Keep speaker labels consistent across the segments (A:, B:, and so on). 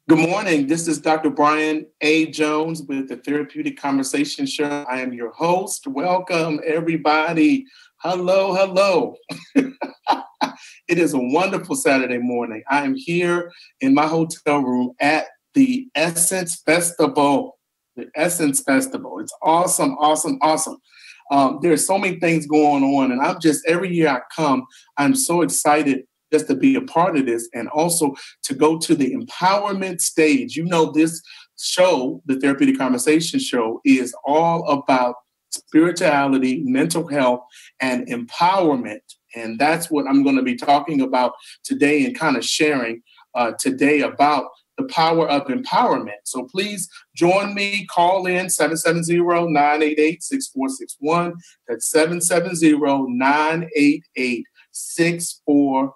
A: Good morning. This is Dr. Brian A. Jones with the Therapeutic Conversation Show. I am your host. Welcome, everybody. Hello, hello. It is a wonderful Saturday morning. I am here in my hotel room at the Essence Festival. The Essence Festival. It's awesome, awesome, awesome. There's so many things going on, and every year I come, I'm so excited just to be a part of this and also to go to the empowerment stage. You know, this show, the Therapeutic Conversation Show, is all about spirituality, mental health, and empowerment. And that's what I'm going to be talking about today and kind of sharing today about the power of empowerment. So please join me. Call in 770-988-6461. That's 770-988-6461.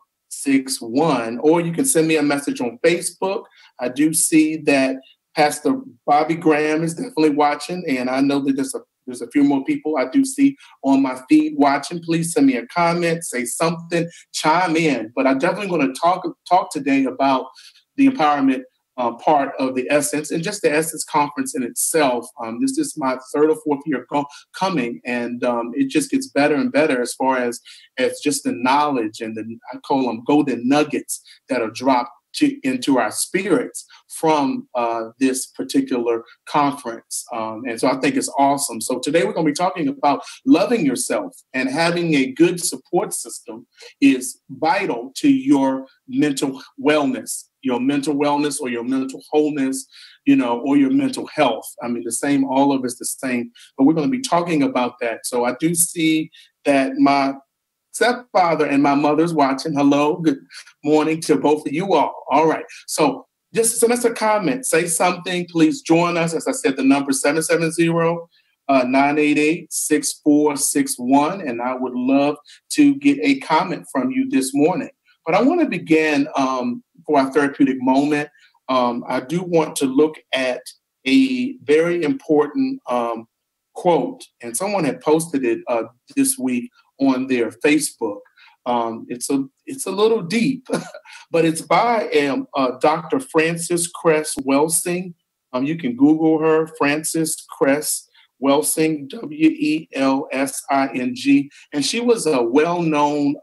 A: Or you can send me a message on Facebook. I do see that Pastor Bobby Graham is definitely watching, and I know that there's a few more people I do see on my feed watching. Please send me a comment, say something, chime in. But I'm definitely going to talk today about the empowerment part of the Essence and just the Essence Conference in itself. This is my third or fourth year coming, and it just gets better and better as far as just the knowledge and I call them golden nuggets that are dropped into our spirits from this particular conference. And so I think it's awesome. So today we're going to be talking about loving yourself, and having a good support system is vital to your mental wellness. Your mental wellness or your mental wholeness, or your mental health. I mean, all of it's the same, but we're going to be talking about that. So I do see that my stepfather and my mother's watching. Hello, good morning to both of you all. All right. So just send us a comment, say something. Please join us. As I said, the number 770-988-6461. And I would love to get a comment from you this morning. But I want to begin for our therapeutic moment. I do want to look at a very important quote, and someone had posted it this week on their Facebook. It's a little deep, but it's by Dr. Frances Cress Welsing. You can Google her, Frances Cress Welsing, Welsing, and she was a well-known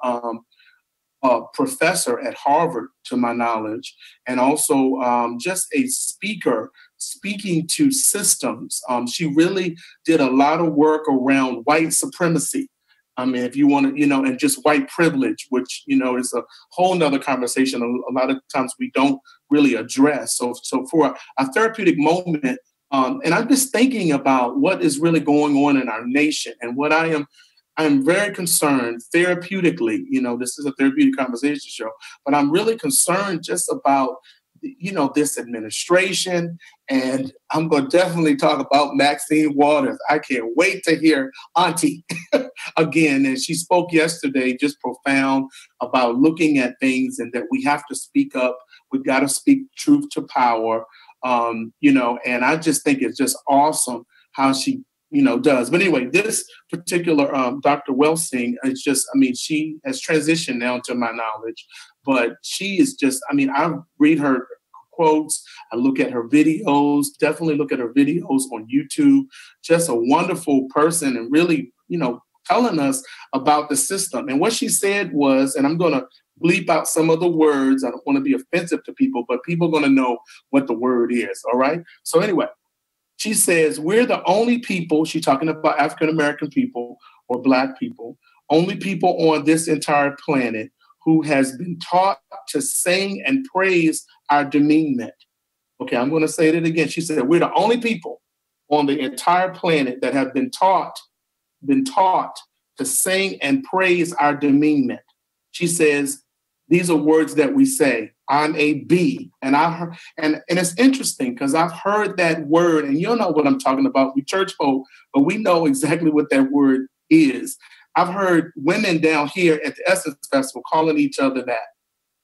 A: professor at Harvard, to my knowledge, and also just a speaker speaking to systems. She really did a lot of work around white supremacy. I mean, if you want to, and just white privilege, which, is a whole nother conversation. A lot of times we don't really address. So for a therapeutic moment, and I'm just thinking about what is really going on in our nation, and what I'm very concerned therapeutically. This is a therapeutic conversation show, but I'm really concerned just about, this administration. And I'm going to definitely talk about Maxine Waters. I can't wait to hear Auntie again. And she spoke yesterday, just profound about looking at things, and that we have to speak up. We've got to speak truth to power, and I just think it's just awesome how she does. But anyway, this particular Dr. Welsing is just, she has transitioned now to my knowledge, but she is just, I read her quotes, I look at her videos, definitely look at her videos on YouTube, just a wonderful person, and really, telling us about the system. And what she said was, and I'm going to bleep out some of the words, I don't want to be offensive to people, but people are going to know what the word is, all right? So anyway, she says, we're the only people, she's talking about African-American people or Black people, only people on this entire planet who has been taught to sing and praise our demeanment. Okay, I'm going to say it again. She said, we're the only people on the entire planet that have been taught to sing and praise our demeanment. She says, these are words that we say. I'm a B. And it's interesting because I've heard that word, and you know what I'm talking about. We church folk, but we know exactly what that word is. I've heard women down here at the Essence Festival calling each other that.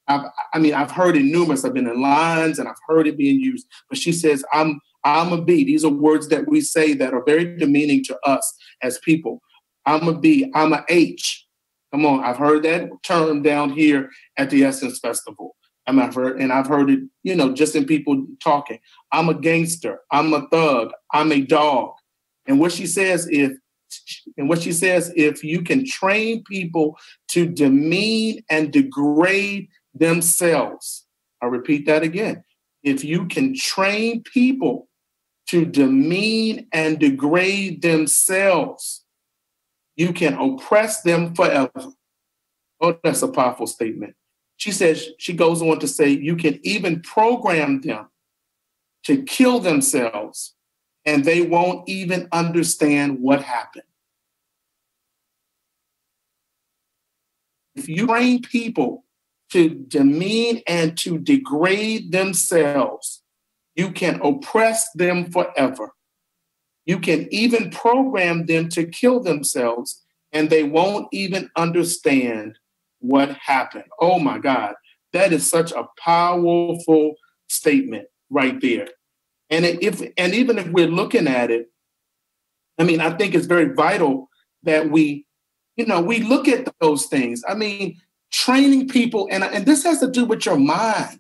A: I've heard it numerous. I've been in lines and I've heard it being used. But she says, I'm a B. These are words that we say that are very demeaning to us as people. I'm a B. I'm a H. Come on, I've heard that term down here at the Essence Festival. I've heard it, just in people talking. I'm a gangster. I'm a thug. I'm a dog. And what she says, if you can train people to demean and degrade themselves, I'll repeat that again. If you can train people to demean and degrade themselves, you can oppress them forever. Oh, that's a powerful statement. She goes on to say, you can even program them to kill themselves, and they won't even understand what happened. If you train people to demean and to degrade themselves, you can oppress them forever. You can even program them to kill themselves, and they won't even understand what happened. Oh my God, that is such a powerful statement right there. And even if we're looking at it, I mean, I think it's very vital that we look at those things. I mean, training people, and this has to do with your mind.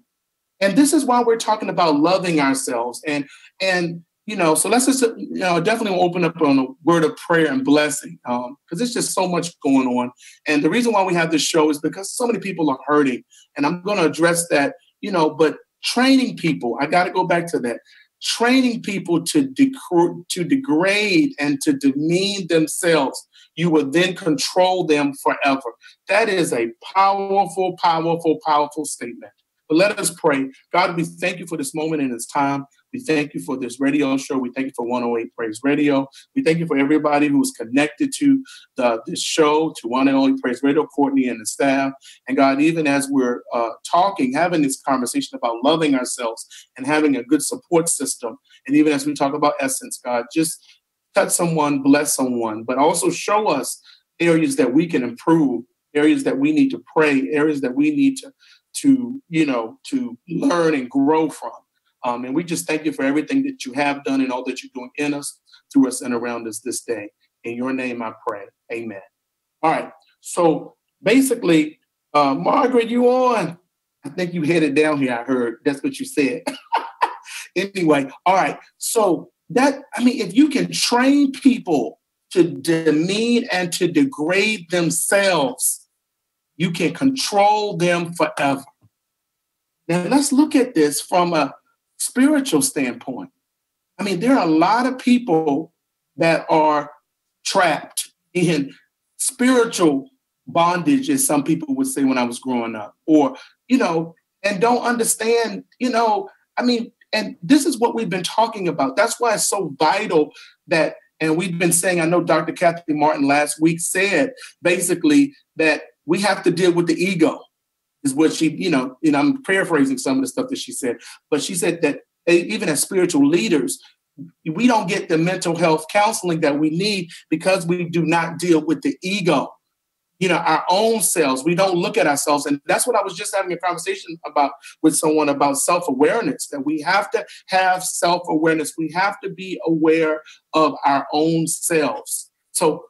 A: And this is why we're talking about loving ourselves. And so let's just, definitely open up on a word of prayer and blessing, because there's just so much going on. And the reason why we have this show is because so many people are hurting. And I'm going to address that, but training people, I got to go back to that. Training people to degrade and to demean themselves, you will then control them forever. That is a powerful, powerful, powerful statement. But let us pray. God, we thank you for this moment in this time. We thank you for this radio show. We thank you for 108 Praise Radio. We thank you for everybody who is connected to this show, to 108 Praise Radio, Courtney and the staff. And God, even as we're having this conversation about loving ourselves and having a good support system, and even as we talk about essence, God, just touch someone, bless someone, but also show us areas that we can improve, areas that we need to pray, areas that we need to learn and grow from. And we just thank you for everything that you have done and all that you're doing in us, through us, and around us this day. In your name I pray. Amen. All right. So basically, Margaret, you on? I think you headed down here. I heard that's what you said. Anyway, all right. So if you can train people to demean and to degrade themselves, you can control them forever. Now, let's look at this from a spiritual standpoint. I mean, there are a lot of people that are trapped in spiritual bondage, as some people would say when I was growing up, or, and don't understand, and this is what we've been talking about. That's why it's so vital that, and we've been saying, I know Dr. Kathy Martin last week said basically that we have to deal with the ego, is what she, I'm paraphrasing some of the stuff that she said, but she said that even as spiritual leaders, we don't get the mental health counseling that we need because we do not deal with the ego, our own selves. We don't look at ourselves. And that's what I was just having a conversation about with someone about self-awareness, that we have to have self-awareness. We have to be aware of our own selves. So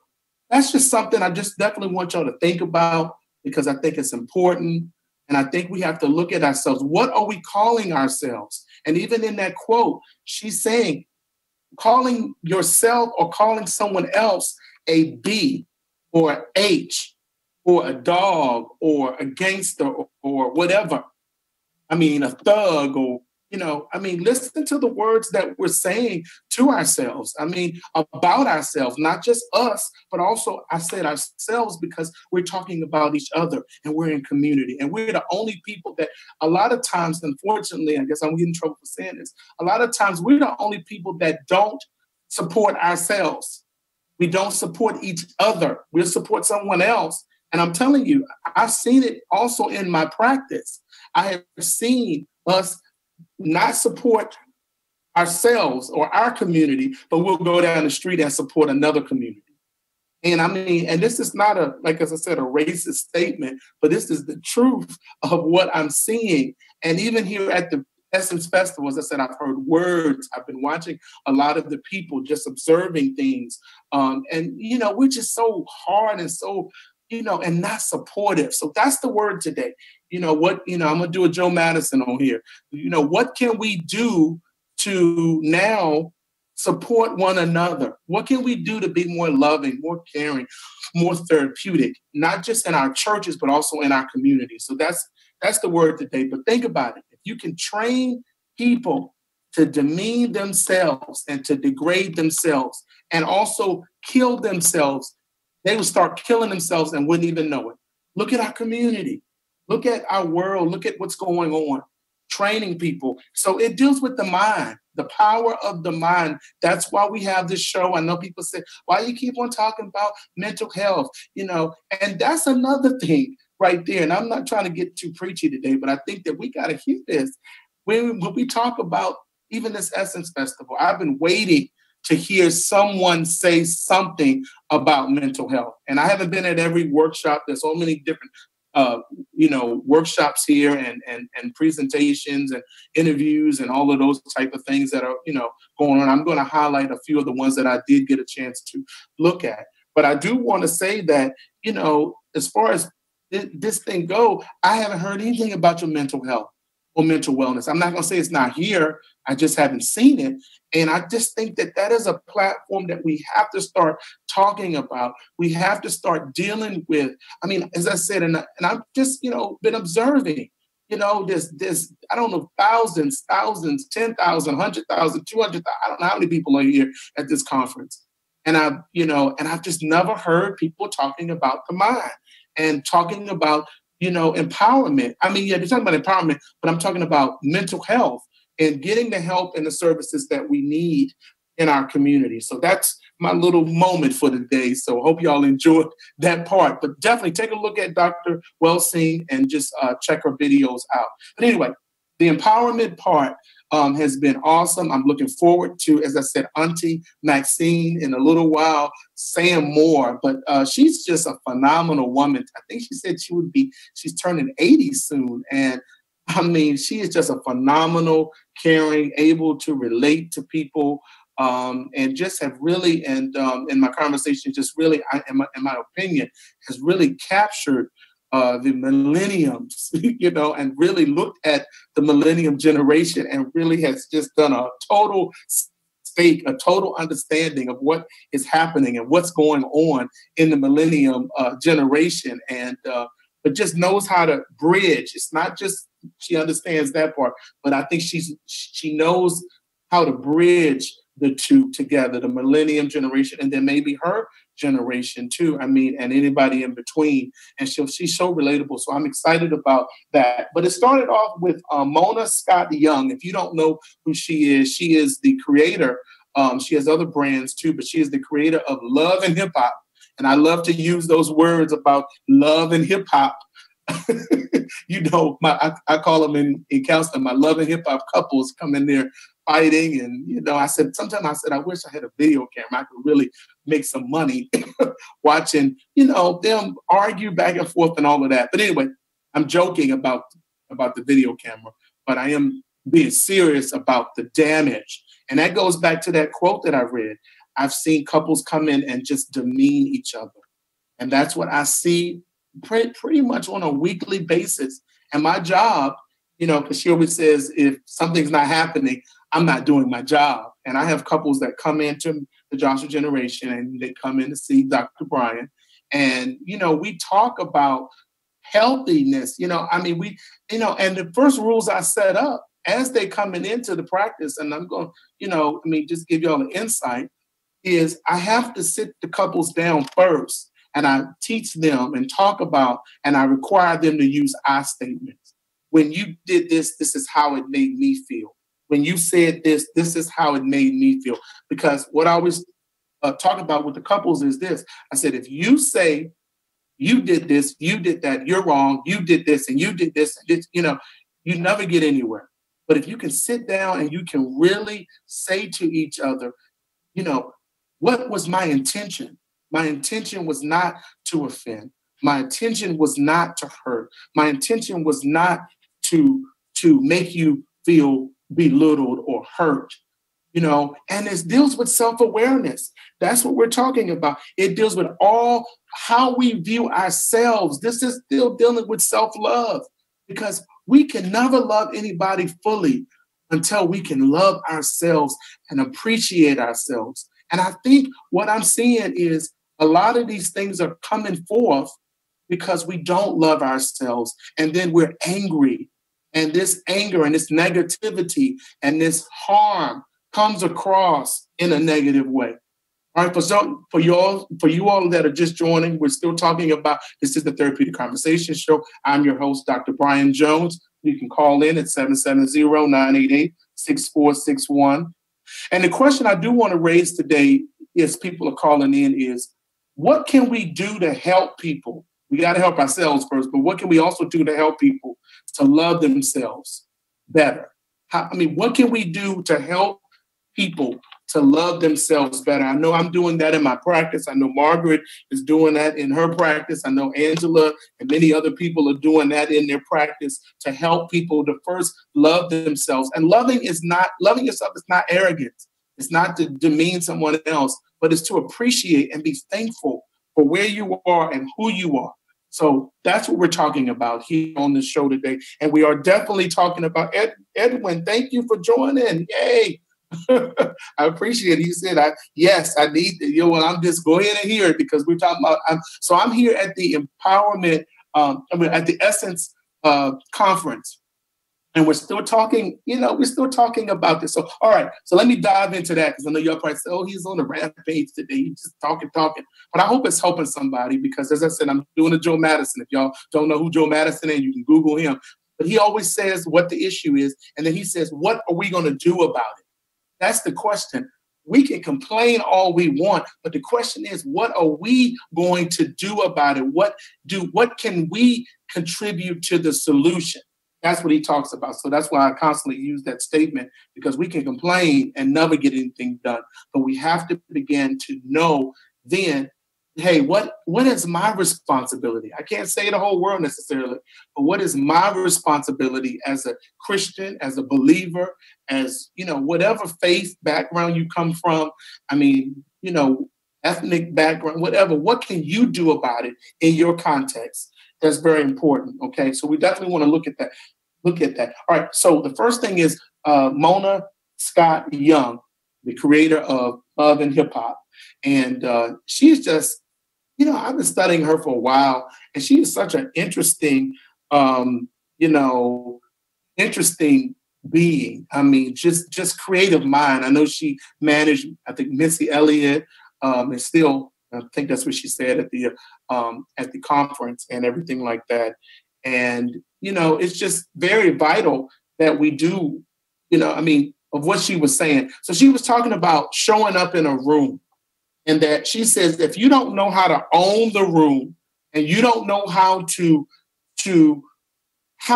A: that's just something I just definitely want y'all to think about, because I think it's important. And I think we have to look at ourselves. What are we calling ourselves? And even in that quote, she's saying, calling yourself or calling someone else a B or H or a dog or a gangster or whatever. I mean, a thug or, listen to the words that we're saying to ourselves. I mean, about ourselves, not just us, but also I said ourselves because we're talking about each other and we're in community. And we're the only people that a lot of times, unfortunately, I guess I'm getting in trouble for saying this, a lot of times we're the only people that don't support ourselves. We don't support each other. We'll support someone else. And I'm telling you, I've seen it also in my practice. I have seen us not support ourselves or our community, but we'll go down the street and support another community. And and this is not as I said, a racist statement, but this is the truth of what I'm seeing. And even here at the Essence Festival, as I said, I've heard words. I've been watching a lot of the people just observing things. We're just so hard and so, and not supportive. So that's the word today. I'm going to do a Joe Madison on here. What can we do to now support one another? What can we do to be more loving, more caring, more therapeutic, not just in our churches, but also in our community? So that's the word today. But think about it. If you can train people to demean themselves and to degrade themselves and also kill themselves, they would start killing themselves and wouldn't even know it. Look at our community. Look at our world. Look at what's going on. Training people. So it deals with the mind, the power of the mind. That's why we have this show. I know people say, why you keep on talking about mental health? And that's another thing right there. And I'm not trying to get too preachy today, but I think that we got to hear this. When we talk about even this Essence Festival, I've been waiting to hear someone say something about mental health. And I haven't been at every workshop. There's so many different workshops here and presentations and interviews and all of those type of things that are, going on. I'm going to highlight a few of the ones that I did get a chance to look at. But I do want to say that, as far as this thing go, I haven't heard anything about your mental health or mental wellness. I'm not going to say it's not here. I just haven't seen it. And I just think that is a platform that we have to start talking about. We have to start dealing with. I mean, as I said, and I've just, been observing, there's, I don't know, thousands, 10,000, 100,000, 200,000. I don't know how many people are here at this conference. And I've just never heard people talking about the mind and talking about, empowerment. I mean, yeah, they're talking about empowerment, but I'm talking about mental health and getting the help and the services that we need in our community. So that's my little moment for the day. So I hope y'all enjoyed that part. But definitely take a look at Dr. Wellsing and just check her videos out. But anyway, the empowerment part has been awesome. I'm looking forward to, as I said, Auntie Maxine in a little while saying more. But she's just a phenomenal woman. I think she said she's turning 80 soon. And I mean, she is just a phenomenal, caring, able to relate to people, and just have really, and in my conversation, just really, in my opinion, has really captured the millenniums, and really looked at the millennium generation and really has just done a total understanding of what is happening and what's going on in the millennium generation. And but just knows how to bridge. It's not just she understands that part, but I think she knows how to bridge the two together, the millennium generation, and then maybe her generation too. I mean, and anybody in between. And she's so relatable. So I'm excited about that. But it started off with Mona Scott Young. If you don't know who she is the creator. She has other brands too, but she is the creator of Love and Hip Hop. And I love to use those words about love and hip hop. I call them in counseling, my love and hip hop couples come in there fighting. And, sometimes I said, I wish I had a video camera. I could really make some money watching, them argue back and forth and all of that. But anyway, I'm joking about the video camera, but I am being serious about the damage. And that goes back to that quote that I read. I've seen couples come in and just demean each other. And that's what I see pretty much on a weekly basis. And my job, because she always says, if something's not happening, I'm not doing my job. And I have couples that come into the Joshua generation and they come in to see Dr. Brian. And, we talk about healthiness, and the first rules I set up as they coming into the practice, and I'm going, just give y'all an insight, is I have to sit the couples down first and I teach them and talk about, and I require them to use I statements. When you did this, this is how it made me feel. When you said this, this is how it made me feel. Because what I always talk about with the couples is this. I said, if you say you did this, you did that, you're wrong, you did this and you did this, you never get anywhere. But if you can sit down and you can really say to each other, what was my intention? My intention was not to offend. My intention was not to hurt. My intention was not to make you feel belittled or hurt. And it deals with self-awareness. That's what we're talking about. It deals with all how we view ourselves. This is still dealing with self-love. because we can never love anybody fully until we can love ourselves and appreciate ourselves. And I think what I'm seeing is a lot of these things are coming forth because we don't love ourselves. And then we're angry. And this anger and this negativity and this harm comes across in a negative way. All right, for you all that are just joining, we're still talking about, this is the Therapeutic Conversation Show. I'm your host, Dr. Brian Jones. You can call in at 770-988-6461. And the question I do want to raise today, as people are calling in, is what can we do to help people? We got to help ourselves first, but what can we also do to help people to love themselves better? What can we do to help people to love themselves better? I know I'm doing that in my practice. I know Margaret is doing that in her practice. I know Angela and many other people are doing that in their practice to help people to first love themselves. And loving yourself is not arrogance. It's not to demean someone else, but it's to appreciate and be thankful for where you are and who you are. So that's what we're talking about here on the show today. And we are definitely talking about Edwin. Thank you for joining. Yay. I appreciate it. You said, I need I'm just go ahead and hear it because we're talking about, I'm here at the empowerment, at the Essence conference. And we're still talking about this. So, all right. So let me dive into that because I know y'all probably say, oh, he's on the rampage today. He's just talking. But I hope it's helping somebody because, as I said, I'm doing a Joe Madison. If y'all don't know who Joe Madison is, you can Google him. But he always says what the issue is. And then he says, what are we going to do about it? That's the question. We can complain all we want, but the question is, what are we going to do about it? What can we contribute to the solution? That's what he talks about. So that's why I constantly use that statement, because we can complain and never get anything done. But we have to begin to know then, hey, what is my responsibility? I can't say the whole world necessarily, but what is my responsibility as a Christian, as a believer, as, whatever faith background you come from, ethnic background, whatever, what can you do about it in your context? That's very important. Okay. So we definitely want to look at that. All right. So the first thing is Mona Scott Young, the creator of Love and Hip Hop. And she's just, I've been studying her for a while, and she is such an interesting being. Just creative mind. I know she managed, I think, Missy Elliott, and still, I think that's what she said at the conference and everything like that. And, it's just very vital that we do, of what she was saying. So she was talking about showing up in a room, and that she says, if you don't know how to own the room and you don't know how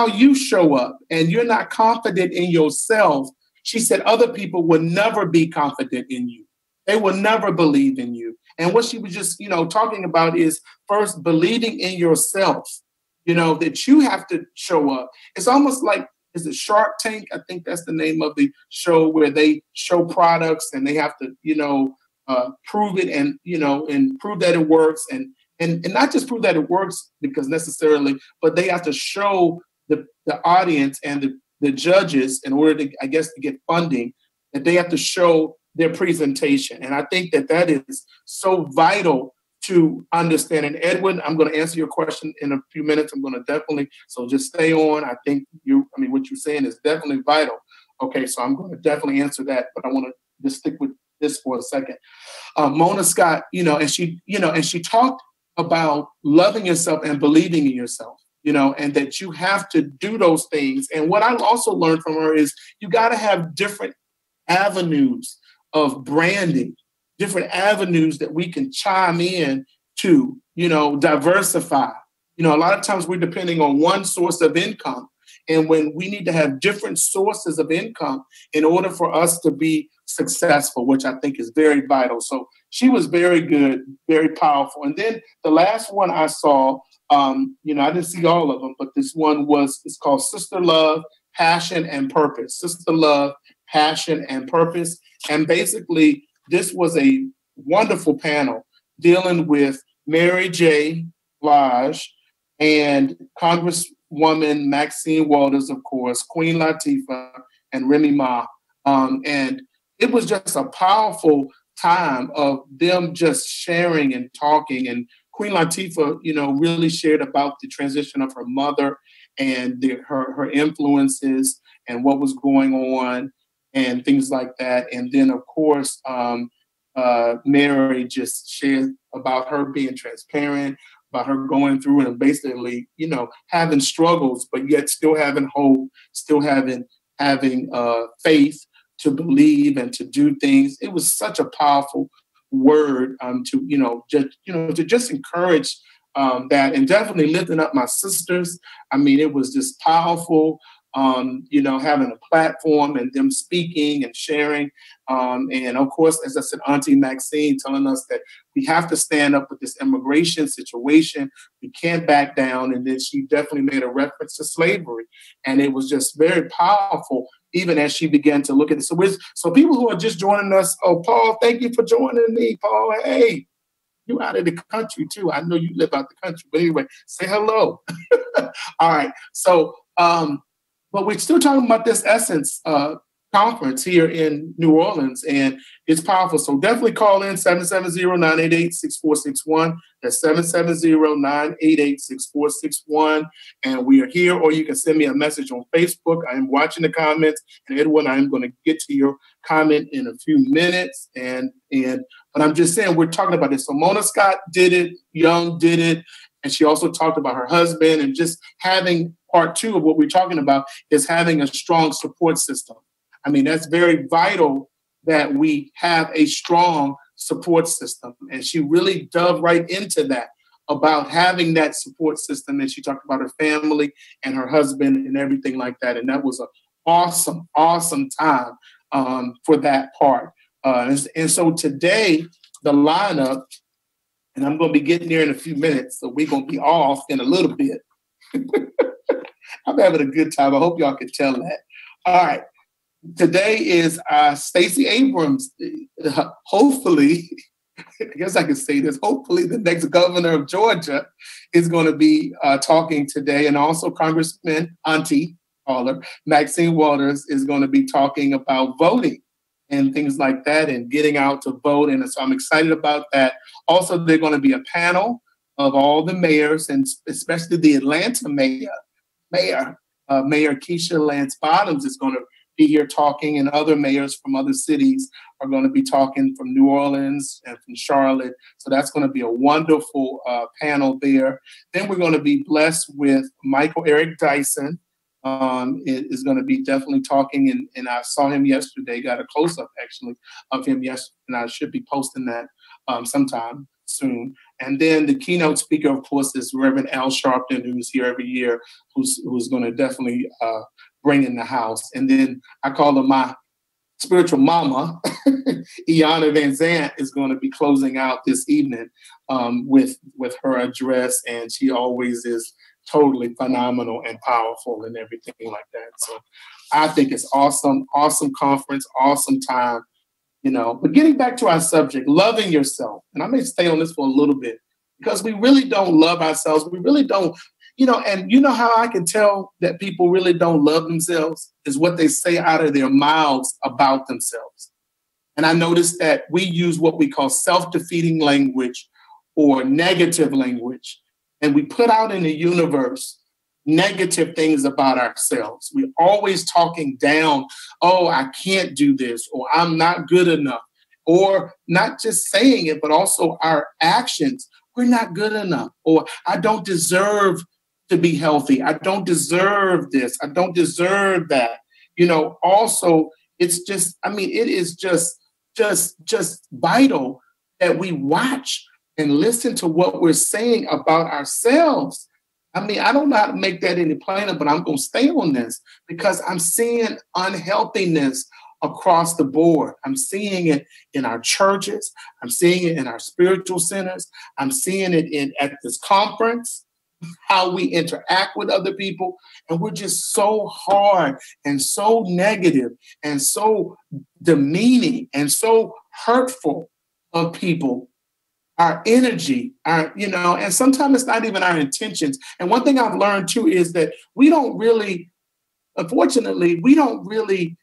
A: you show up and you're not confident in yourself, she said other people will never be confident in you. They will never believe in you. And what she was just, talking about is first believing in yourself, that you have to show up. It's almost like, is it Shark Tank? I think that's the name of the show where they show products and they have to, prove it and, and prove that it works and not just prove that it works because necessarily, but they have to show the audience and the judges in order to, I guess, to get funding, that they have to show their presentation. And I think that is so vital to understand. And Edwin, I'm going to answer your question in a few minutes. I'm going to definitely, so just stay on. I think what you're saying is definitely vital. Okay, so I'm going to definitely answer that, but I want to just stick with this for a second. Mona Scott, and she talked about loving yourself and believing in yourself, and that you have to do those things. And what I also learned from her is you got to have different avenues of branding, different avenues that we can chime in to, diversify. A lot of times we're depending on one source of income. And when we need to have different sources of income in order for us to be successful, which I think is very vital. So she was very good, very powerful. And then the last one I saw, I didn't see all of them, but this one it's called Sister Love, Passion and Purpose. Sister Love, Passion and Purpose. And basically, this was a wonderful panel dealing with Mary J. Blige and Congresswoman woman, Maxine Waters, of course, Queen Latifah, and Remy Ma. And it was just a powerful time of them just sharing and talking. And Queen Latifah, really shared about the transition of her mother and her influences and what was going on and things like that. And then, of course, Mary just shared about her being transparent, about her going through and basically, having struggles, but yet still having hope, still having faith to believe and to do things. It was such a powerful word to just encourage that, and definitely lifting up my sisters. I mean, it was just powerful. Having a platform and them speaking and sharing. And of course, as I said, Auntie Maxine telling us that we have to stand up with this immigration situation. We can't back down. And then she definitely made a reference to slavery. And it was just very powerful, even as she began to look at it. So people who are just joining us, oh, Paul, thank you for joining me, Paul. Hey, you out of the country too. I know you live out the country. But anyway, say hello. All right. So, but we're still talking about this Essence conference here in New Orleans, and it's powerful. So definitely call in 770-988-6461. That's 770-988-6461. And we are here, or you can send me a message on Facebook. I am watching the comments, and Edwin, I am going to get to your comment in a few minutes. But I'm just saying, we're talking about this. So Mona Scott did it, Young did it, and she also talked about her husband, and just having part two of what we're talking about is having a strong support system. I mean, that's very vital that we have a strong support system. And she really dove right into that, about having that support system. And she talked about her family and her husband and everything like that. And that was an awesome, awesome time for that part. And so today, the lineup, and I'm going to be getting there in a few minutes, so we're going to be off in a little bit. I'm having a good time. I hope y'all can tell that. All right. Today is Stacey Abrams. Hopefully, I guess I can say this, hopefully the next governor of Georgia is going to be talking today. And also Congressman Auntie Caller, Maxine Waters, is going to be talking about voting and things like that and getting out to vote. And so I'm excited about that. Also, there's going to be a panel of all the mayors, and especially the Atlanta Mayor Keisha Lance Bottoms is going to be here talking, and other mayors from other cities are going to be talking, from New Orleans and from Charlotte. So that's going to be a wonderful panel there. Then we're going to be blessed with Michael Eric Dyson. Is going to be definitely talking, and I saw him yesterday, got a close-up actually of him yesterday, and I should be posting that sometime soon. And then the keynote speaker, of course, is Reverend Al Sharpton, who's here every year, who's going to definitely bring in the house. And then I call her my spiritual mama, Iana Van Zant, is going to be closing out this evening with her address, and she always is totally phenomenal and powerful and everything like that. So I think it's awesome conference, awesome time. But getting back to our subject, loving yourself, and I may stay on this for a little bit, because we really don't love ourselves. We really don't, and how I can tell that people really don't love themselves is what they say out of their mouths about themselves. And I noticed that we use what we call self-defeating language or negative language, and we put out in the universe negative things about ourselves. We're always talking down, oh, I can't do this, or I'm not good enough, or not just saying it, but also our actions. We're not good enough, or I don't deserve to be healthy. I don't deserve this. I don't deserve that. Also, it's just, it is just vital that we watch and listen to what we're saying about ourselves. I don't know how to make that any plainer, but I'm going to stay on this because I'm seeing unhealthiness across the board. I'm seeing it in our churches. I'm seeing it in our spiritual centers. I'm seeing it at this conference, how we interact with other people. And we're just so hard and so negative and so demeaning and so hurtful of people. our energy, and sometimes it's not even our intentions. And one thing I've learned too is that unfortunately, we don't really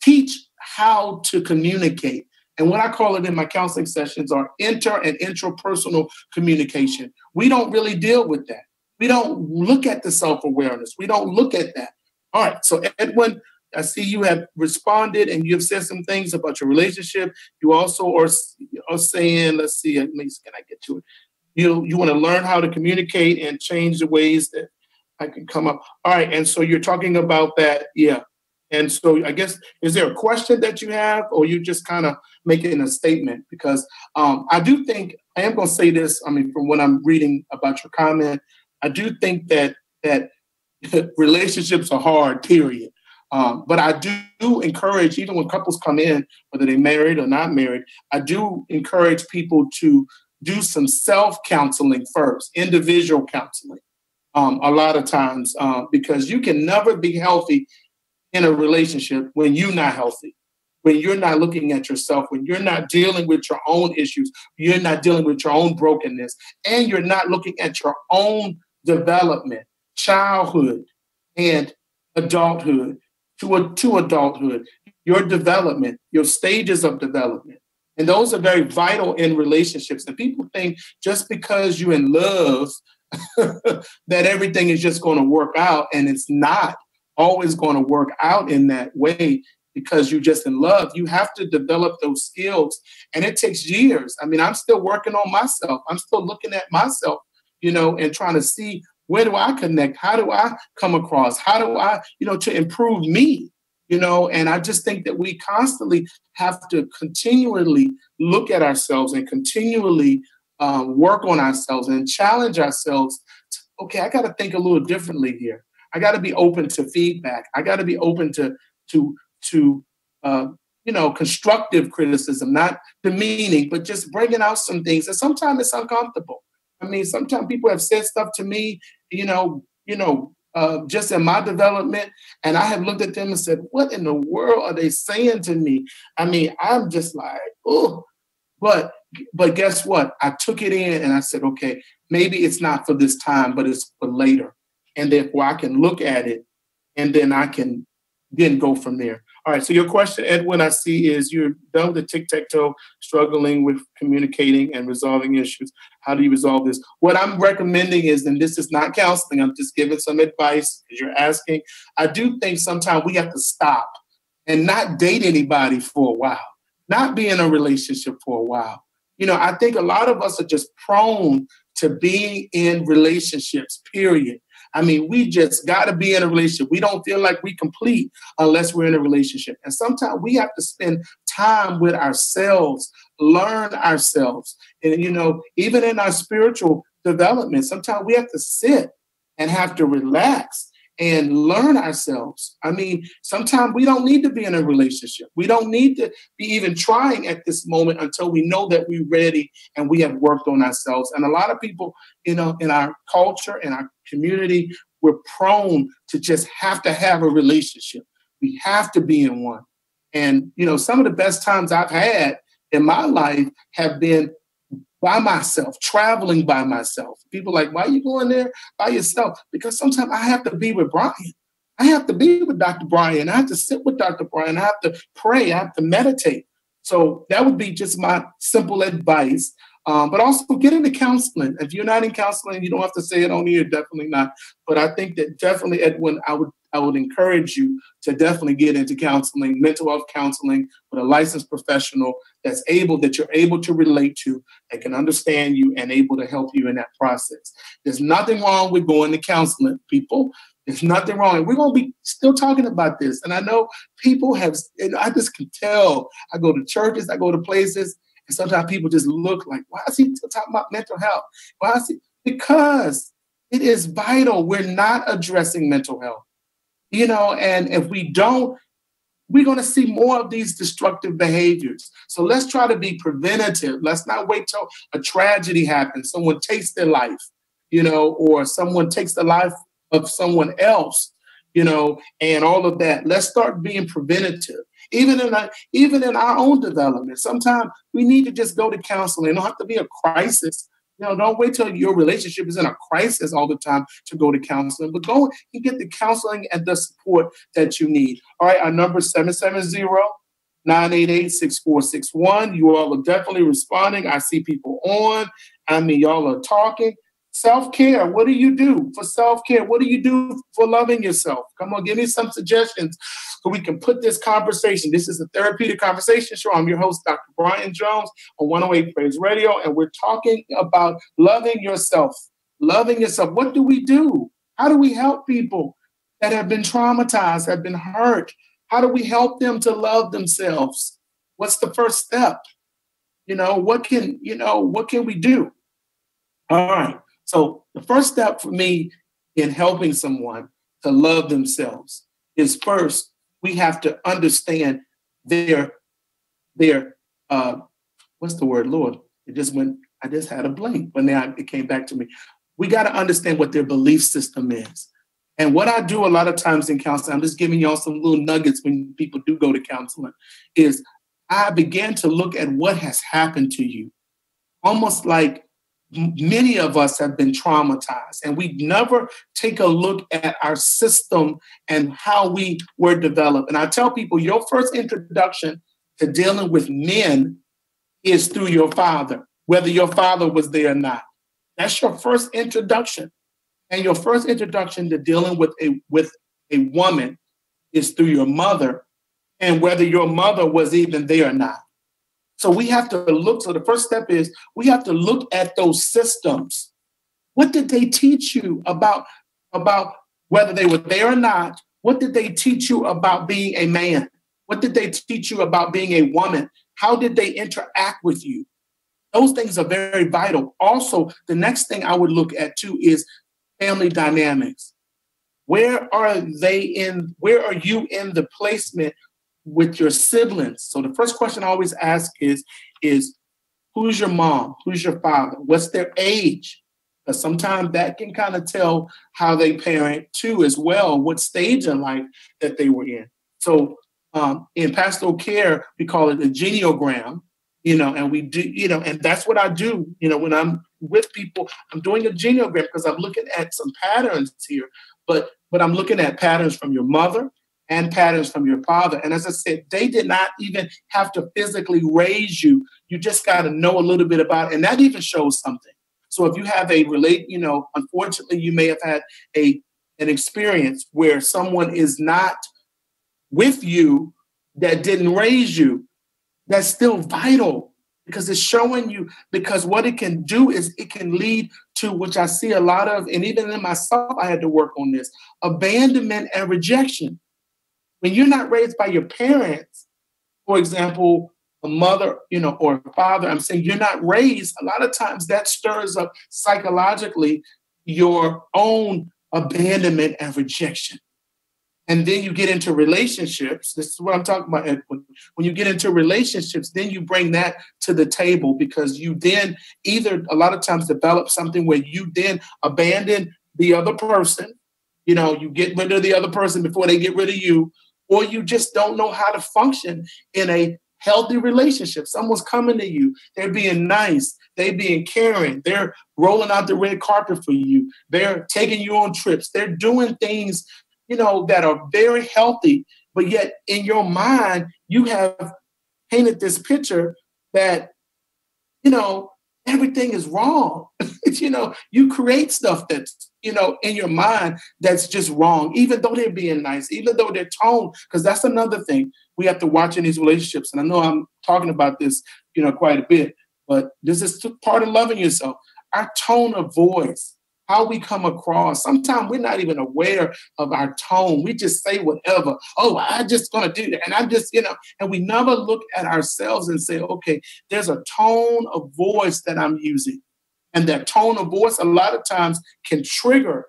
A: teach how to communicate. And what I call it in my counseling sessions are inter and intrapersonal communication. We don't really deal with that. We don't look at the self-awareness. We don't look at that. All right. So Edwin, I see you have responded and you've said some things about your relationship. You also are saying, let's see, at least can I get to it? You want to learn how to communicate and change the ways that I can come up. All right. And so you're talking about that. Yeah. And so I guess, is there a question that you have, or you just kind of making a statement? Because I do think, I am going to say this, from what I'm reading about your comment, I do think that relationships are hard, period. But I do encourage, even when couples come in, whether they're married or not married, I do encourage people to do some self-counseling first, individual counseling, a lot of times, because you can never be healthy in a relationship when you're not healthy, when you're not looking at yourself, when you're not dealing with your own issues, you're not dealing with your own brokenness, and you're not looking at your own development, childhood and adulthood to adulthood, your development, your stages of development. And those are very vital in relationships. And people think just because you're in love that everything is just going to work out, and it's not always going to work out in that way because you're just in love. You have to develop those skills, and it takes years. I'm still working on myself. I'm still looking at myself, and trying to see, where do I connect? How do I come across? How do I, to improve me, and I just think that we constantly have to continually look at ourselves and continually work on ourselves and challenge ourselves. Okay, I got to think a little differently here. I got to be open to feedback. I got to be open to constructive criticism, not demeaning, but just bringing out some things. And sometimes it's uncomfortable. Sometimes people have said stuff to me, just in my development, and I have looked at them and said, "What in the world are they saying to me?" I'm just like, oh, but guess what? I took it in and I said, okay, maybe it's not for this time, but it's for later. And therefore I can look at it and then I can then go from there. All right. So your question, Edwin, I see is you're done with the tic-tac-toe, struggling with communicating and resolving issues. How do you resolve this? What I'm recommending is, and this is not counseling, I'm just giving some advice because you're asking. I do think sometimes we have to stop and not date anybody for a while, not be in a relationship for a while. I think a lot of us are just prone to being in relationships, period. We just got to be in a relationship. We don't feel like we complete unless we're in a relationship. And sometimes we have to spend time with ourselves, learn ourselves. And, even in our spiritual development, sometimes we have to sit and have to relax and learn ourselves. Sometimes we don't need to be in a relationship. We don't need to be even trying at this moment until we know that we're ready and we have worked on ourselves. And a lot of people, in our culture, in our community, we're prone to just have to have a relationship. We have to be in one. And, some of the best times I've had in my life have been by myself, traveling by myself. People are like, why are you going there by yourself? Because sometimes I have to be with Brian. I have to be with Dr. Brian. I have to sit with Dr. Brian. I have to pray. I have to meditate. So that would be just my simple advice. But also get into counseling. If you're not in counseling, you don't have to say it on here, definitely not. But I think that definitely, Edwin, I would encourage you to definitely get into counseling, mental health counseling, with a licensed professional that you're able to relate to, that can understand you and able to help you in that process. There's nothing wrong with going to counseling, people. There's nothing wrong. And we're going to be still talking about this. And I know people have, I just can tell. I go to churches, I go to places, and sometimes people just look like, why is he still talking about mental health? Because it is vital. We're not addressing mental health, and if we don't, we're going to see more of these destructive behaviors. So let's try to be preventative. Let's not wait till a tragedy happens. Someone takes their life, or someone takes the life of someone else, and all of that. Let's start being preventative. Even in our own development, sometimes we need to just go to counseling. It don't have to be a crisis. Don't wait till your relationship is in a crisis all the time to go to counseling, but go and get the counseling and the support that you need. All right, our number is 770-988-6461. You all are definitely responding. I see people on. Y'all are talking. Self-care. What do you do for self-care? What do you do for loving yourself? Come on, give me some suggestions so we can put this conversation. This is a therapeutic conversation show. I'm your host, Dr. Brian Jones on 108 Praise Radio, and we're talking about loving yourself. Loving yourself. What do we do? How do we help people that have been traumatized, have been hurt? How do we help them to love themselves? What's the first step? What can we do? All right. So the first step for me in helping someone to love themselves is first, we have to understand their what's the word, Lord? I just had a blank, but now it came back to me. We got to understand what their belief system is. And what I do a lot of times in counseling, I'm just giving y'all some little nuggets when people do go to counseling, is I began to look at what has happened to you. Almost like many of us have been traumatized, and we never take a look at our system and how we were developed. And I tell people, your first introduction to dealing with men is through your father, whether your father was there or not. That's your first introduction. And your first introduction to dealing with a woman is through your mother, and whether your mother was even there or not. So we have to look. So the first step is we have to look at those systems. What did they teach you about whether they were there or not? What did they teach you about being a man? What did they teach you about being a woman? How did they interact with you? Those things are very vital. Also, the next thing I would look at too is family dynamics. Where are you in the placement with your siblings? So the first question I always ask is who's your mom? Who's your father? What's their age? Because sometimes that can kind of tell how they parent too as well, what stage in life that they were in. So in pastoral care, we call it a genealogram, and we do, and that's what I do, when I'm with people, I'm doing a genealogram because I'm looking at some patterns here, but I'm looking at patterns from your mother and patterns from your father. And as I said, they did not even have to physically raise you. You just got to know a little bit about it. And that even shows something. So if you have unfortunately, you may have had an experience where someone is not with you that didn't raise you. That's still vital because it's showing you, because what it can do is it can lead to, which I see a lot of, and even in myself, I had to work on this, abandonment and rejection. When you're not raised by your parents, for example, a mother, or a father, I'm saying you're not raised, a lot of times that stirs up psychologically your own abandonment and rejection. And then you get into relationships. This is what I'm talking about. When you get into relationships, then you bring that to the table because you then either a lot of times develop something where you then abandon the other person. You get rid of the other person before they get rid of you, or you just don't know how to function in a healthy relationship. Someone's coming to you. They're being nice. They're being caring. They're rolling out the red carpet for you. They're taking you on trips. They're doing things that are very healthy, but yet in your mind, you have painted this picture that, everything is wrong. You create stuff that's, in your mind that's just wrong, even though they're being nice, even though they're toned, because that's another thing we have to watch in these relationships. And I know I'm talking about this, quite a bit, but this is part of loving yourself. Our tone of voice, how we come across. Sometimes we're not even aware of our tone. We just say whatever. Oh, I'm just going to do that. And I'm just, and we never look at ourselves and say, okay, there's a tone of voice that I'm using. And that tone of voice a lot of times can trigger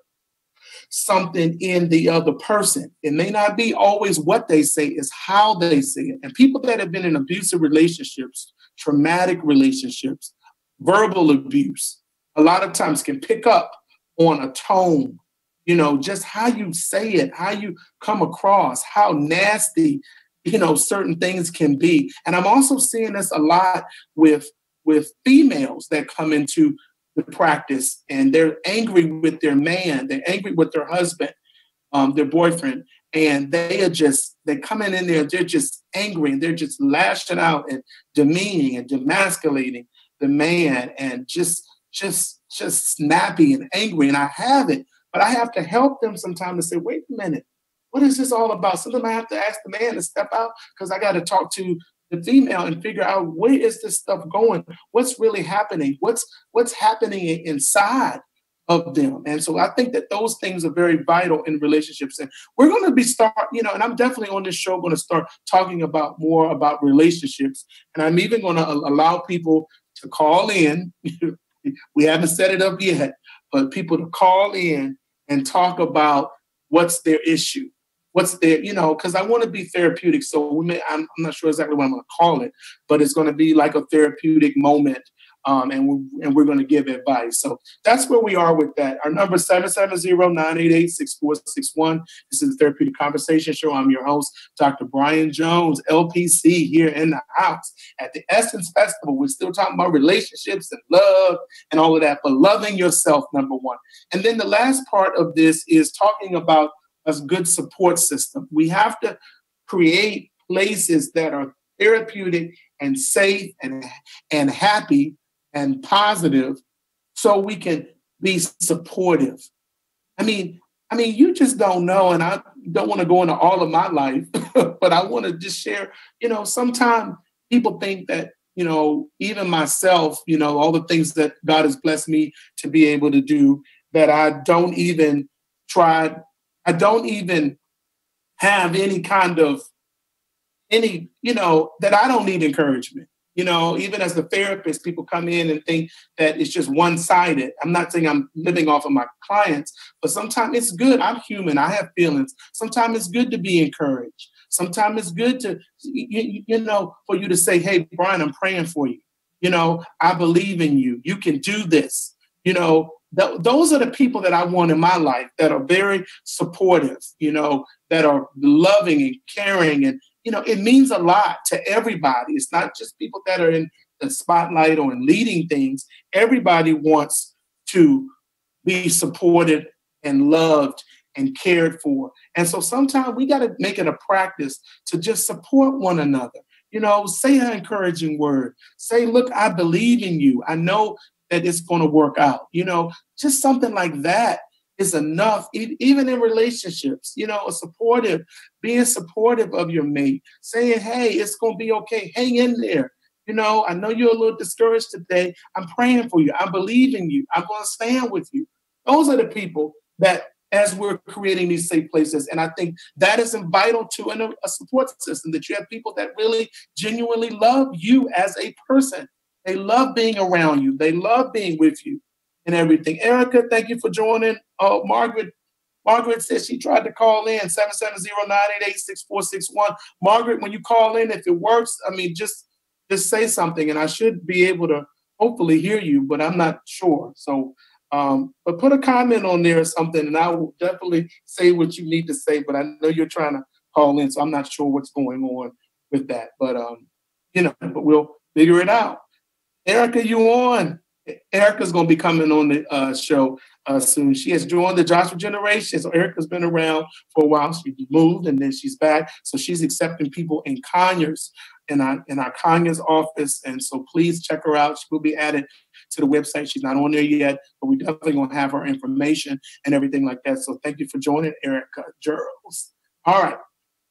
A: something in the other person. It may not be always what they say, it's how they say it. And people that have been in abusive relationships, traumatic relationships, verbal abuse, a lot of times can pick up on a tone just how you say it, how you come across, how nasty, certain things can be. And I'm also seeing this a lot with females that come into the practice, and they're angry with their man, they're angry with their husband, their boyfriend, and they're coming in there, they're just angry, and they're just lashing out and demeaning and demasculating the man, and just snappy and angry. And I have it, but I have to help them sometimes to say, wait a minute, what is this all about? Sometimes I have to ask the man to step out, because I got to talk to the female and figure out, where is this stuff going? What's really happening? What's happening inside of them? And so I think that those things are very vital in relationships. And we're going to and I'm definitely on this show going to start talking about more about relationships. And I'm even going to allow people to call in. We haven't set it up yet, but people to call in and talk about what's their issue. What's their, because I want to be therapeutic. So I'm not sure exactly what I'm going to call it, but it's going to be like a therapeutic moment. And we're going to give advice. So that's where we are with that. Our number is 770-988-6461. This is the Therapeutic Conversation Show. I'm your host, Dr. Brian Jones, LPC, here in the house at the Essence Festival. We're still talking about relationships and love and all of that, but loving yourself, number one. And then the last part of this is talking about a good support system. We have to create places that are therapeutic and safe and happy and positive, so we can be supportive. I mean, you just don't know, and I don't want to go into all of my life, but I want to just share, sometimes people think that, even myself, all the things that God has blessed me to be able to do, that I don't even have any kind of, that I don't need encouragement. Even as a therapist, people come in and think that it's just one-sided. I'm not saying I'm living off of my clients, but sometimes it's good. I'm human. I have feelings. Sometimes it's good to be encouraged. Sometimes it's good to, for you to say, hey, Brian, I'm praying for you. I believe in you. You can do this. Those are the people that I want in my life, that are very supportive, that are loving and caring, and it means a lot to everybody. It's not just people that are in the spotlight or in leading things. Everybody wants to be supported and loved and cared for. And so sometimes we got to make it a practice to just support one another. Say an encouraging word. Say, look, I believe in you. I know that it's going to work out. Just something like that is enough, even in relationships, being supportive of your mate, saying, hey, it's going to be okay. Hang in there. I know you're a little discouraged today. I'm praying for you. I believe in you. I'm going to stand with you. Those are the people that, as we're creating these safe places, and I think that is vital to a support system, that you have people that really genuinely love you as a person. They love being around you. They love being with you and everything. Erica, thank you for joining. Margaret says she tried to call in, 770-988-6461. Margaret, when you call in, if it works, just say something, and I should be able to hopefully hear you, but I'm not sure. So, but put a comment on there or something, and I will definitely say what you need to say, but I know you're trying to call in, so I'm not sure what's going on with that. But, but we'll figure it out. Erica, you on? Erica's going to be coming on the show soon. She has joined the Joshua generation. So Erica's been around for a while. She moved and then she's back. So she's accepting people in Conyers, in our Conyers office. And so please check her out. She will be added to the website. She's not on there yet, but we definitely going to have her information and everything like that. So thank you for joining, Erica Gerals. All right.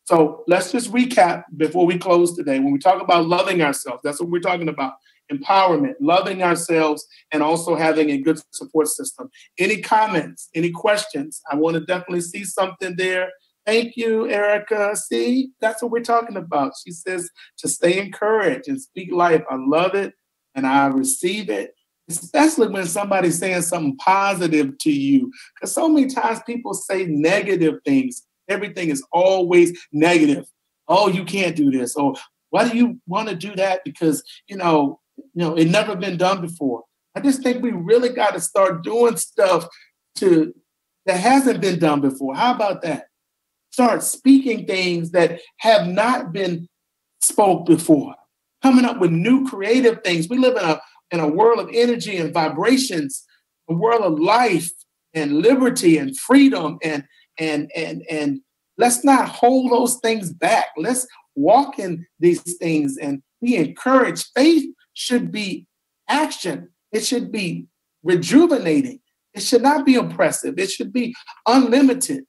A: So let's just recap before we close today. When we talk about loving ourselves, that's what we're talking about. Empowerment, loving ourselves, and also having a good support system. Any comments, any questions? I want to definitely see something there. Thank you, Erica. See, that's what we're talking about. She says to stay encouraged and speak life. I love it and I receive it, especially when somebody's saying something positive to you. Because so many times people say negative things. Everything is always negative. Oh, you can't do this. Or why do you want to do that? Because, it never been done before. I just think we really got to start doing stuff to that hasn't been done before. How about that? Start speaking things that have not been spoke before. Coming up with new creative things. We live in a world of energy and vibrations, a world of life and liberty and freedom, and let's not hold those things back. Let's walk in these things and be encouraged. Faith should be action. It should be rejuvenating. It should not be oppressive. It should be unlimited.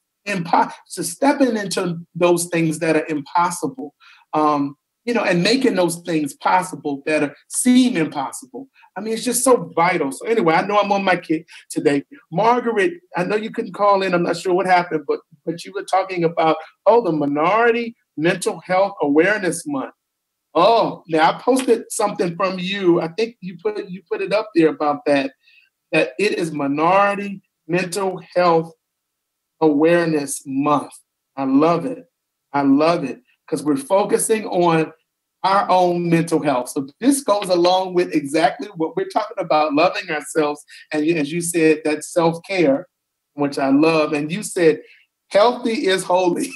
A: So stepping into those things that are impossible, and making those things possible that seem impossible. I mean, it's just so vital. So anyway, I know I'm on my kick today. Margaret, I know you couldn't call in. I'm not sure what happened, but you were talking about, the Minority Mental Health Awareness Month. Oh, now I posted something from you. I think you put it up there about that it is Minority Mental Health Awareness Month. I love it. I love it because we're focusing on our own mental health. So this goes along with exactly what we're talking about, loving ourselves. And as you said, that self-care, which I love. And you said, healthy is holy.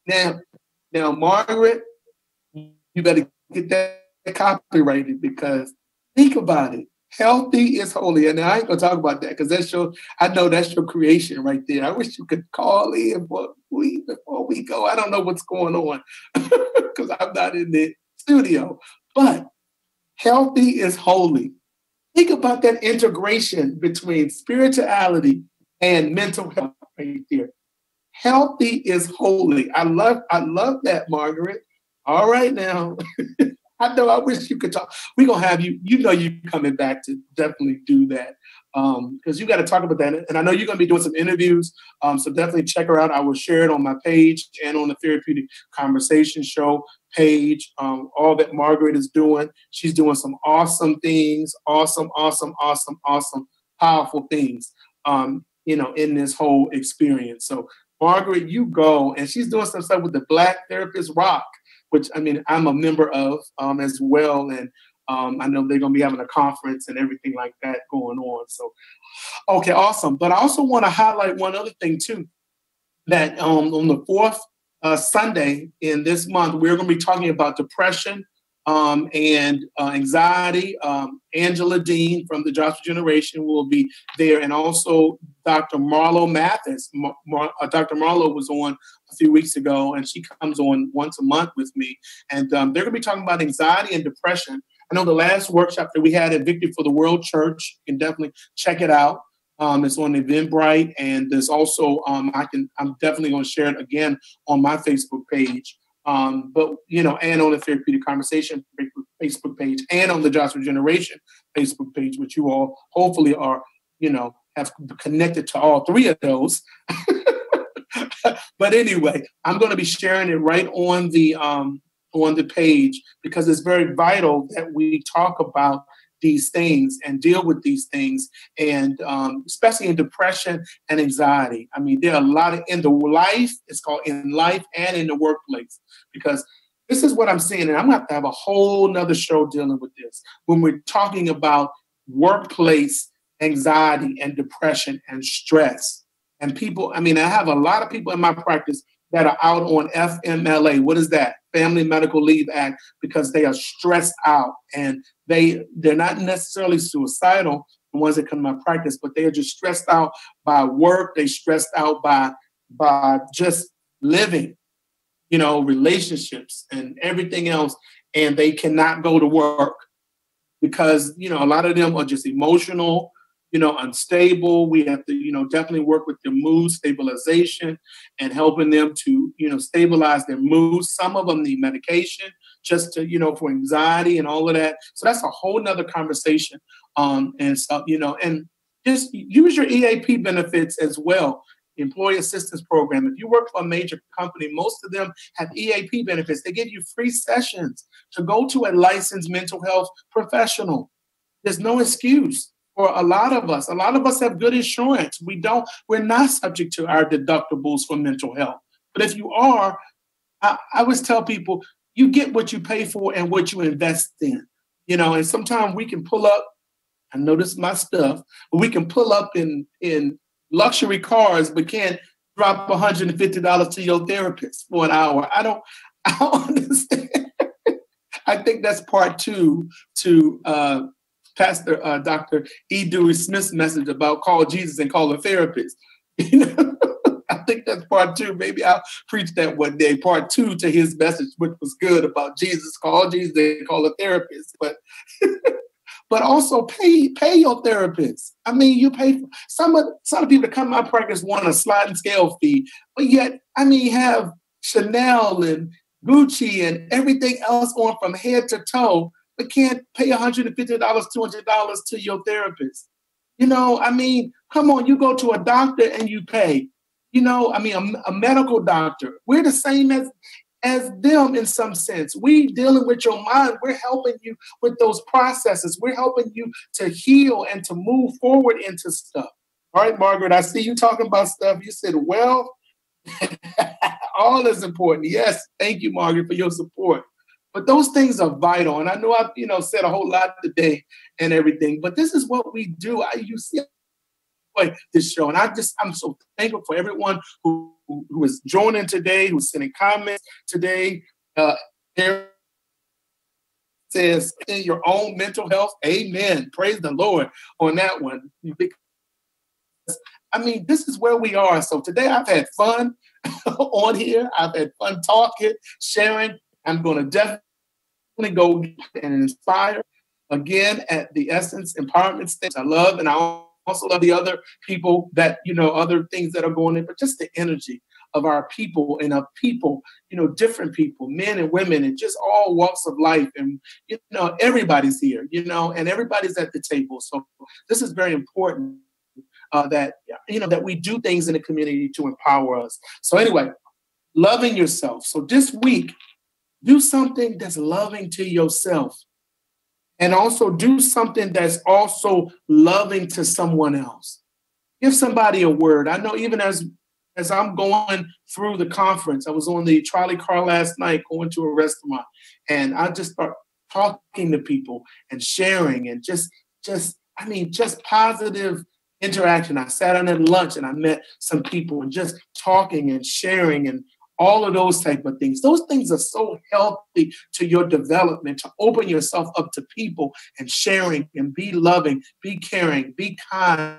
A: Now, Margaret, you better get that copyrighted because think about it. Healthy is holy. And I ain't gonna talk about that because I know that's your creation right there. I wish you could call in before we go. I don't know what's going on because I'm not in the studio. But healthy is holy. Think about that integration between spirituality and mental health right there. Healthy is holy. I love that, Margaret. All right now. I know. I wish you could talk. We're going to have you. You know you're coming back to definitely do that because you got to talk about that. And I know you're going to be doing some interviews. So definitely check her out. I will share it on my page and on the Therapeutic Conversation Show page. All that Margaret is doing. She's doing some awesome things. Awesome, powerful things, in this whole experience. So Margaret, you go. And she's doing some stuff with the Black Therapist Rock, which, I mean, I'm a member of as well. And I know they're going to be having a conference and everything like that going on. So, okay, awesome. But I also want to highlight one other thing, too, that on the fourth Sunday in this month, we're going to be talking about depression and anxiety. Angela Dean from the Joshua Generation will be there. And also Dr. Marlo Mathis. Dr. Marlo was on a few weeks ago, and she comes on once a month with me. And they're going to be talking about anxiety and depression. I know the last workshop that we had at Victory for the World Church, you can definitely check it out. It's on Eventbrite, and there's also I'm definitely going to share it again on my Facebook page. But and on the Therapeutic Conversation Facebook page, and on the Joshua Generation Facebook page, which you all hopefully are, have connected to all three of those. But anyway, I'm going to be sharing it right on the page because it's very vital that we talk about these things and deal with these things, and especially in depression and anxiety. I mean, there are a lot of in the life, it's called in life and in the workplace, because this is what I'm seeing, and I'm going to have a whole nother show dealing with this when we're talking about workplace anxiety and depression and stress. And people, I mean, I have a lot of people in my practice that are out on FMLA. What is that? Family Medical Leave Act, because they are stressed out, and they're not necessarily suicidal, the ones that come to my practice, but they are just stressed out by work. They stressed out by just living, relationships and everything else. And they cannot go to work because, a lot of them are just emotional, unstable. We have to, definitely work with their mood stabilization and helping them to, stabilize their mood. Some of them need medication just to, for anxiety and all of that. So that's a whole nother conversation. And so, and just use your EAP benefits as well. Employee Assistance Program. If you work for a major company, most of them have EAP benefits. They give you free sessions to go to a licensed mental health professional. There's no excuse. For a lot of us have good insurance. We're not subject to our deductibles for mental health. But if you are, I always tell people, you get what you pay for and what you invest in, and sometimes we can pull up I know this is my stuff, but we can pull up in luxury cars, but can't drop $150 to your therapist for an hour. I don't understand. I think that's part two to Pastor Dr. E. Dewey Smith's message about call Jesus and call a therapist. You know, I think that's part two. Maybe I'll preach that one day. Part two to his message, which was good about Jesus. Call Jesus and call a therapist. But also pay your therapist. I mean, you pay for some of the people that come to my practice want a sliding scale fee, but yet, I mean, have Chanel and Gucci and everything else on from head to toe, but can't pay $150, $200 to your therapist. You know, I mean, come on, you go to a doctor and you pay. You know, I mean, a medical doctor. We're the same as them in some sense. We dealing with your mind. We're helping you with those processes. We're helping you to heal and to move forward into stuff. All right, Margaret, I see you talking about stuff. You said, well, all is important. Yes, thank you, Margaret, for your support. But those things are vital. And I know I've, said a whole lot today and everything, but this is what we do. You see this show. And I'm so thankful for everyone who is joining today, who's sending comments today. There says, in your own mental health, amen. Praise the Lord on that one. I mean, this is where we are. So today I've had fun on here. I've had fun talking, sharing. I'm going to definitely go and inspire again at the Essence Empowerment Stage. I love, and I also love the other people that, other things that are going in, but just the energy of our people and of people, different people, men and women, and just all walks of life. And, everybody's here, and everybody's at the table. So this is very important. That we do things in the community to empower us. So anyway, loving yourself. So this week, do something that's loving to yourself, and also do something that's also loving to someone else. Give somebody a word. I know even as I'm going through the conference, I was on the trolley car last night going to a restaurant, and I just start talking to people and sharing and just positive interaction. I sat down at lunch and I met some people and just talking and sharing and all of those type of things. Those things are so healthy to your development, to open yourself up to people and sharing and be loving, be caring, be kind.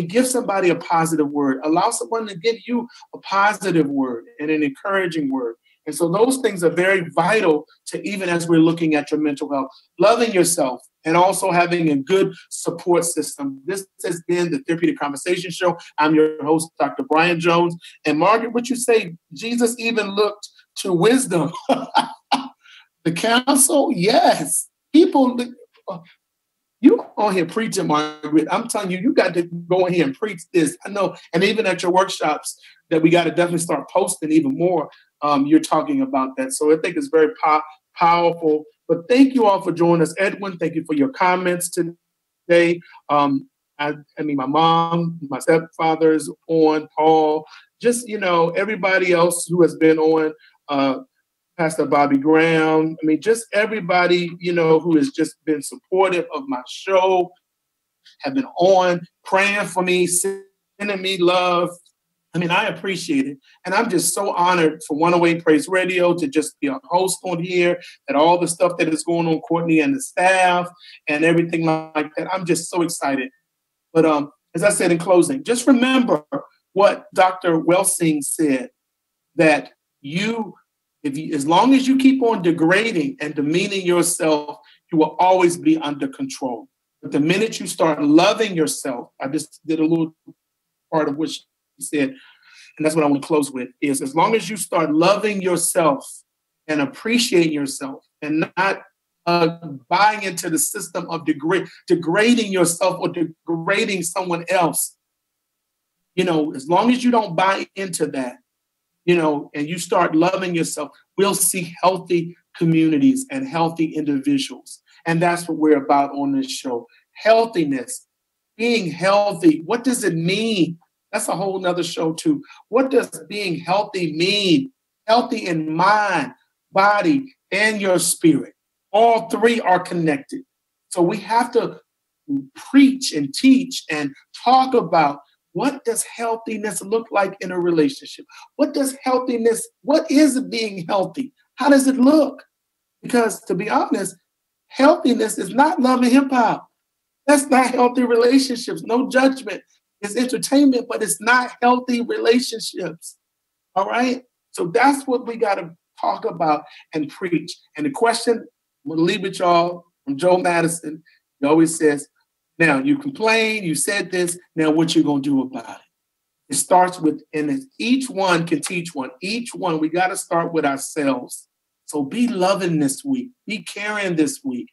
A: Give somebody a positive word. Allow someone to give you a positive word and an encouraging word. And so those things are very vital to, even as we're looking at your mental health, loving yourself, and also having a good support system. This has been the Therapeutic Conversation Show. I'm your host, Dr. Brian Jones. And Margaret, what you say, Jesus even looked to wisdom. The counsel, yes. People, you on here preaching, Margaret. I'm telling you, you got to go in here and preach this. I know. And even at your workshops that we got to definitely start posting even more. You're talking about that. So I think it's very powerful. But thank you all for joining us. Edwin, thank you for your comments today. My mom, my stepfather's on, Paul, just, everybody else who has been on, Pastor Bobby Graham. Just everybody, who has just been supportive of my show, have been on, praying for me, sending me love. I appreciate it. And I'm just so honored for 108 Praise Radio to just be a host on here, and all the stuff that is going on, Courtney and the staff and everything like that. I'm just so excited. But as I said in closing, just remember what Dr. Welsing said, that as long as you keep on degrading and demeaning yourself, you will always be under control. But the minute you start loving yourself, I just did a little part of what she said, and that's what I want to close with, is as long as you start loving yourself and appreciating yourself and not buying into the system of degrading yourself or degrading someone else, as long as you don't buy into that, and you start loving yourself, we'll see healthy communities and healthy individuals. And that's what we're about on this show. Healthiness, being healthy. What does it mean? That's a whole nother show too. What does being healthy mean? Healthy in mind, body, and your spirit. All three are connected. So we have to preach and teach and talk about what does healthiness look like in a relationship? What is being healthy? How does it look? Because to be honest, healthiness is not love and hip hop. That's not healthy relationships. No judgment. It's entertainment, but it's not healthy relationships. All right? So that's what we got to talk about and preach. And the question, I'm going to leave with y'all from Joe Madison. He always says, now you complain, you said this, now what you going to do about it? It starts with, and each one can teach one. Each one, we got to start with ourselves. So be loving this week. Be caring this week.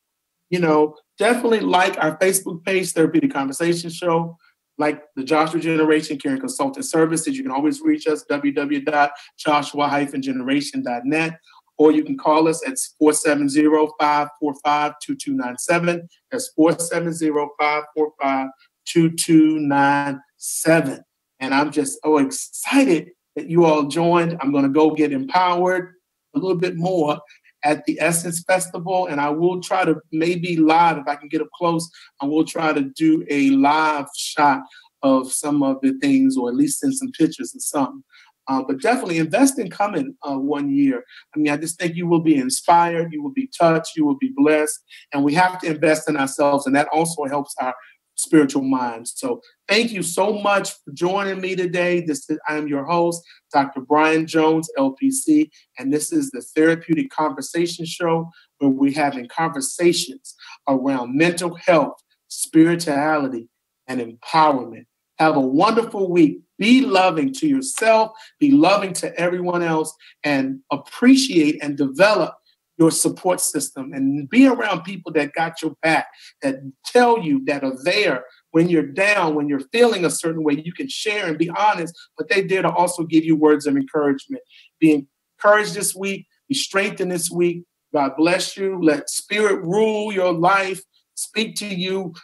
A: Definitely like our Facebook page, Therapeutic Conversation Show, like the Joshua Generation Caring Consultant Services. You can always reach us, www.joshua-generation.net, or you can call us at 470-545-2297. That's 470-545-2297. And I'm just so excited that you all joined. I'm going to go get empowered a little bit more at the Essence Festival, and I will try to maybe live, if I can get up close, I will try to do a live shot of some of the things, or at least send some pictures or something. But definitely invest in coming 1 year. I mean, I just think you will be inspired, you will be touched, you will be blessed, and we have to invest in ourselves, and that also helps our spiritual minds. So thank you so much for joining me today. I'm your host, Dr. Brian Jones, LPC, and this is the Therapeutic Conversation Show, where we're having conversations around mental health, spirituality, and empowerment. Have a wonderful week. Be loving to yourself, be loving to everyone else, and appreciate and develop your support system, and be around people that got your back, that tell you, that are there when you're down, when you're feeling a certain way. You can share and be honest, but they're there to also give you words of encouragement. Be encouraged this week. Be strengthened this week. God bless you. Let spirit rule your life. Speak to you.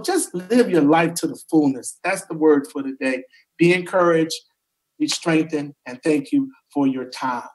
A: Just live your life to the fullness. That's the word for today. Be encouraged, be strengthened, and thank you for your time.